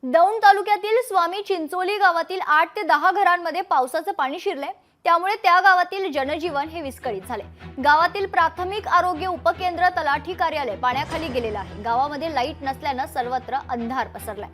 दौंड तालुक्यातील स्वामी चिंचोली गावातील 8 ते 10 घरांमध्ये पावसाचं पाणी शिरले, त्यामुळे त्या गावातील जनजीवन हे विस्कळीत झाले। गावातील प्राथमिक आरोग्य उपकेंद्र, तलाठी कार्यालय पाण्याखाली गेलेलं आहे। गावामध्ये लाईट नसल्याने सर्वत्र अंधार पसरलाय।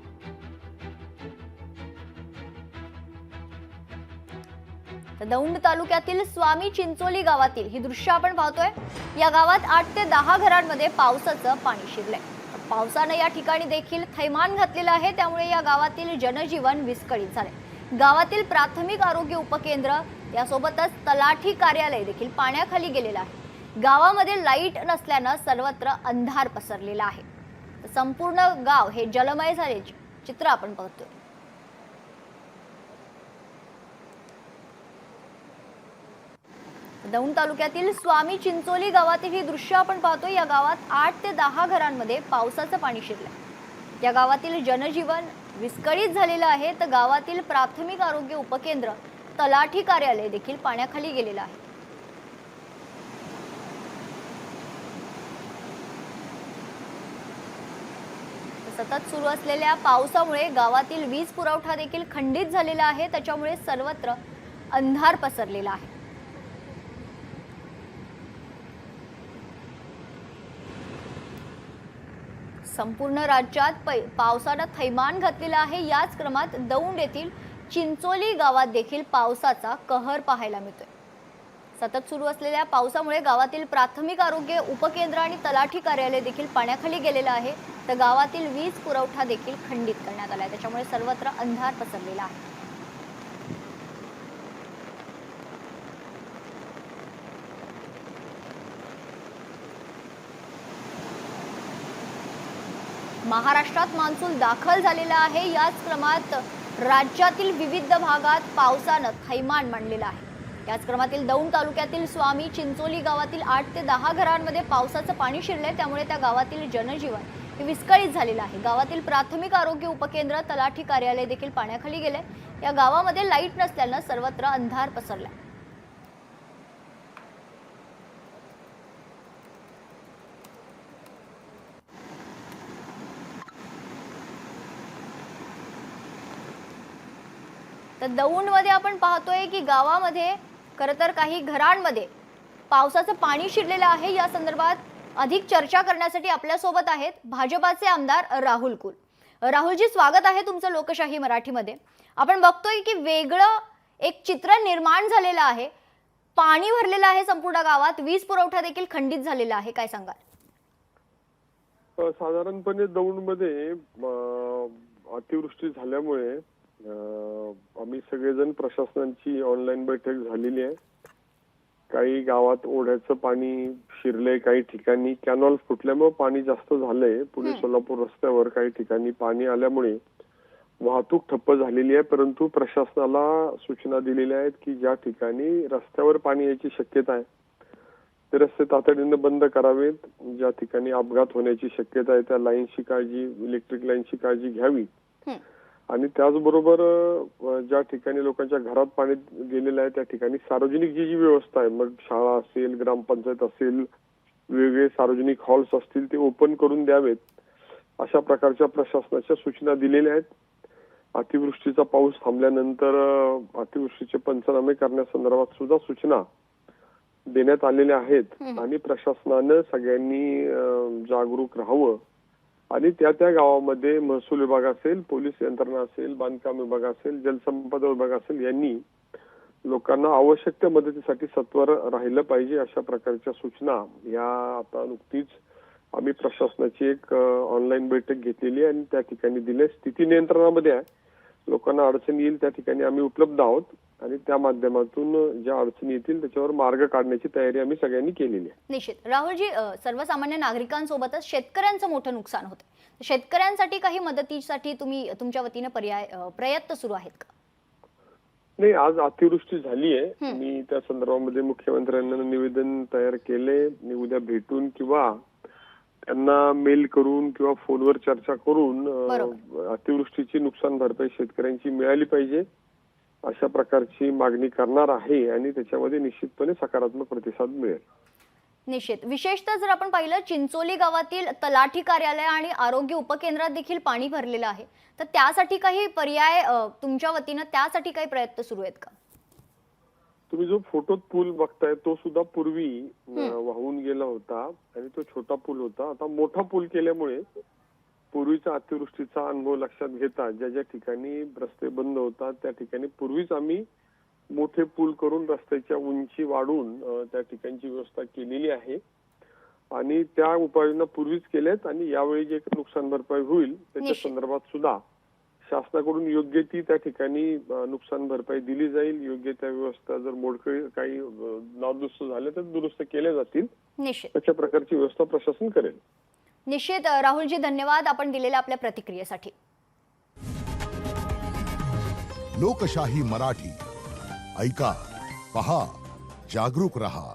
दौंड तालुक्यातील स्वामी चिंचोली गावातील ही दृश्य आपण पाहतोय। या गावात 8 ते 10 घरांमध्ये पावसाचं पाणी शिरलंय। पावसाने या ठिकाणी देखील थैमान घातलेलं आहे, त्यामुळे या गावातील जनजीवन विस्कळीत झाले। गावातील प्राथमिक आरोग्य उपकेंद्र यासोबतच तलाठी कार्यालय देखील पाण्याखाली गेलेलं आहे। गावामध्ये लाईट नसल्याने सर्वत्र अंधार पसरलेला आहे। संपूर्ण गाव हे जलमय झाल्याचे चित्र आपण पाहतोय। दौंड तालुक्यातील स्वामी चिंचोली गावातील ही दृश्य आपण पाहतोय। या गावात 8 ते 10 घरांमध्ये पावसाचं पाणी शिरलंय। या गावातील जनजीवन विस्कळीत झालेलं आहे, तर गावातील प्राथमिक आरोग्य उपकेंद्र, तलाठी कार्यालय देखील पाण्याखाली गेलेलं आहे। सतत सुरू असलेल्या पावसामुळे गावातील वीज पुरवठा देखील खंडित झालेला आहे, त्याच्यामुळे सर्वत्र अंधार पसरलेला आहे। संपूर्ण राज्यात पावसाने थैमान घातलेलं आहे। याच क्रमात दौंड येथील चिंचोली गावात देखील पावसाचा कहर पाहायला मिळतोय। सतत सुरू असलेल्या पावसामुळे गावातील प्राथमिक आरोग्य उपकेंद्र आणि तलाठी कार्यालय देखील पाण्याखाली गेलेलं आहे, तर गावातील वीज पुरवठा देखील खंडित करण्यात आला आहे, त्याच्यामुळे सर्वत्र अंधार पसरलेला आहे। महाराष्ट्रात मान्सून दाखल झालेला आहे। याच क्रमात राज्यातील विविध भागात पावसानं थैमान मांडलेलं आहे। याच क्रमातील दौंड तालुक्यातील स्वामी चिंचोली गावातील 8 ते 10 घरांमध्ये पावसाचं पाणी शिरलंय, त्यामुळे त्या गावातील जनजीवन हे विस्कळीत झालेलं आहे। गावातील प्राथमिक आरोग्य उपकेंद्र, तलाठी कार्यालय देखील पाण्याखाली गेले। या गावामध्ये लाईट नसल्याने सर्वत्र अंधार पसरलाय। तर दौंडमध्ये आपण पाहतोय की गावामध्ये खरं तर काही घरांमध्ये पावसाचं पाणी शिरलेलं आहे। या संदर्भात अधिक चर्चा करण्यासाठी आपल्या सोबत आहेत भाजपाचे आमदार राहुल कुल। राहुलजी, स्वागत आहे तुमचं लोकशाही मराठीमध्ये। आपण बघतोय की वेगळं एक चित्र निर्माण झालेलं आहे। पाणी भरलेलं आहे संपूर्ण गावात, वीज पुरवठा देखील खंडित झालेला आहे, काय सांगाल? साधारणपणे दौंडमध्ये अतिवृष्टी झाल्यामुळे आम्ही सगळेजण प्रशासनाची ऑनलाईन बैठक झालेली आहे। काही गावात ओढ्याचं पाणी शिरलंय, काही ठिकाणी कॅनॉल फुटल्यामुळे पाणी जास्त झालंय। पुणे सोलापूर रस्त्यावर काही ठिकाणी पाणी आल्यामुळे वाहतूक ठप्प झालेली आहे, परंतु प्रशासनाला सूचना दिलेल्या आहेत की ज्या ठिकाणी रस्त्यावर पाणी यायची शक्यता आहे ते रस्ते तातडीने बंद करावेत। ज्या ठिकाणी अपघात होण्याची शक्यता आहे त्या लाईनची काळजी, इलेक्ट्रिक लाईनची काळजी घ्यावी। आणि त्याचबरोबर ज्या ठिकाणी लोकांच्या घरात पाणी गेलेलं आहे त्या ठिकाणी सार्वजनिक जी व्यवस्था आहे, मग शाळा असेल, ग्रामपंचायत असेल, वेगवेगळे सार्वजनिक हॉल्स असतील, ते ओपन करून द्यावेत, अशा प्रकारच्या प्रशासनाच्या सूचना दिलेल्या आहेत। अतिवृष्टीचा पाऊस थांबल्यानंतर अतिवृष्टीचे पंचनामे करण्यासंदर्भात सुद्धा सूचना देण्यात आलेल्या आहेत आणि प्रशासनानं सगळ्यांनी जागरूक राहावं आणि त्या त्या गावामध्ये महसूल विभाग असेल, पोलीस यंत्रणा असेल, बांधकाम विभाग असेल, जलसंपदा विभाग असेल, यांनी लोकांना आवश्यक त्या मदतीसाठी सत्वर राहिलं पाहिजे, अशा प्रकारच्या सूचना या आता नुकतीच आम्ही प्रशासनाची एक ऑनलाईन बैठक घेतलेली आहे आणि त्या ठिकाणी दिले। स्थिती नियंत्रणामध्ये आहे, लोकांना अडचणी येईल त्या ठिकाणी आम्ही उपलब्ध आहोत आणि त्या माध्यमातून ज्या अडचणी येतील त्याच्यावर मार्ग काढण्याची तयारी आम्ही सगळ्यांनी केलेली आहे। निश्चित। राहुलजी, सर्वसामान्य नागरिकांसोबतच शेतकऱ्यांचं मोठं नुकसान होतं। शेतकऱ्यांसाठी काही मदतीसाठी तुम्ही तुमच्या वतीने प्रयत्न सुरू आहेत का? नाही, आज अतिवृष्टी झाली आहे, मी त्या संदर्भामध्ये मुख्यमंत्र्यांना निवेदन तयार केले। मी उद्या भेटून किंवा त्यांना मेल करून किंवा फोनवर चर्चा करून अतिवृष्टीची नुकसान भरपाई शेतकऱ्यांची मिळाली पाहिजे अशा प्रकारची मागणी करणार आहे आणि त्याच्यामध्ये निश्चितपणे सकारात्मक प्रतिसाद मिळेल। निश्चित. विशेषतः जर आपण पाहिलं चिंचोली गावातील तलाठी कार्यालय आणि आरोग्य उपकेंद्रात देखील पाणी भरलेलं आहे. तर त्यासाठी काही पर्याय तुमच्या वतीनं त्यासाठी काही प्रयत्न सुरू आहेत का? तुम्ही जो फोटोत पूल बघताय तो सुद्धा पूर्वी वाहून गेला होता आणि तो छोटा पूल होता. आता मोठा पूल केल्यामुळे पूर्वीच्या अतिवृष्टीचा अनुभव लक्षात घेता ज्या ज्या ठिकाणी रस्ते बंद होतात त्या ठिकाणी पूर्वीच आम्ही मोठे पूल करून रस्त्याच्या उंची वाढवून त्या ठिकाणची व्यवस्था केलेली आहे आणि त्या उपाययोजना पूर्वीच केल्यात आणि यावेळी जे नुकसान भरपाई होईल त्याच्या निश्चित. संदर्भात सुद्धा शासनाकडून योग्य ती त्या ठिकाणी नुकसान भरपाई दिली जाईल. योग्य त्या व्यवस्था जर मोडकळी काही नादुरुस्त झाले तर दुरुस्त केल्या जातील. निश्चित. अशा प्रकारची व्यवस्था प्रशासन करेल. निश्चित. राहुलजी, धन्यवाद आपण दिलेल्या आपल्या प्रतिक्रियेसाठी. लोकशाही मराठी ऐका, पहा, जागरूक रहा.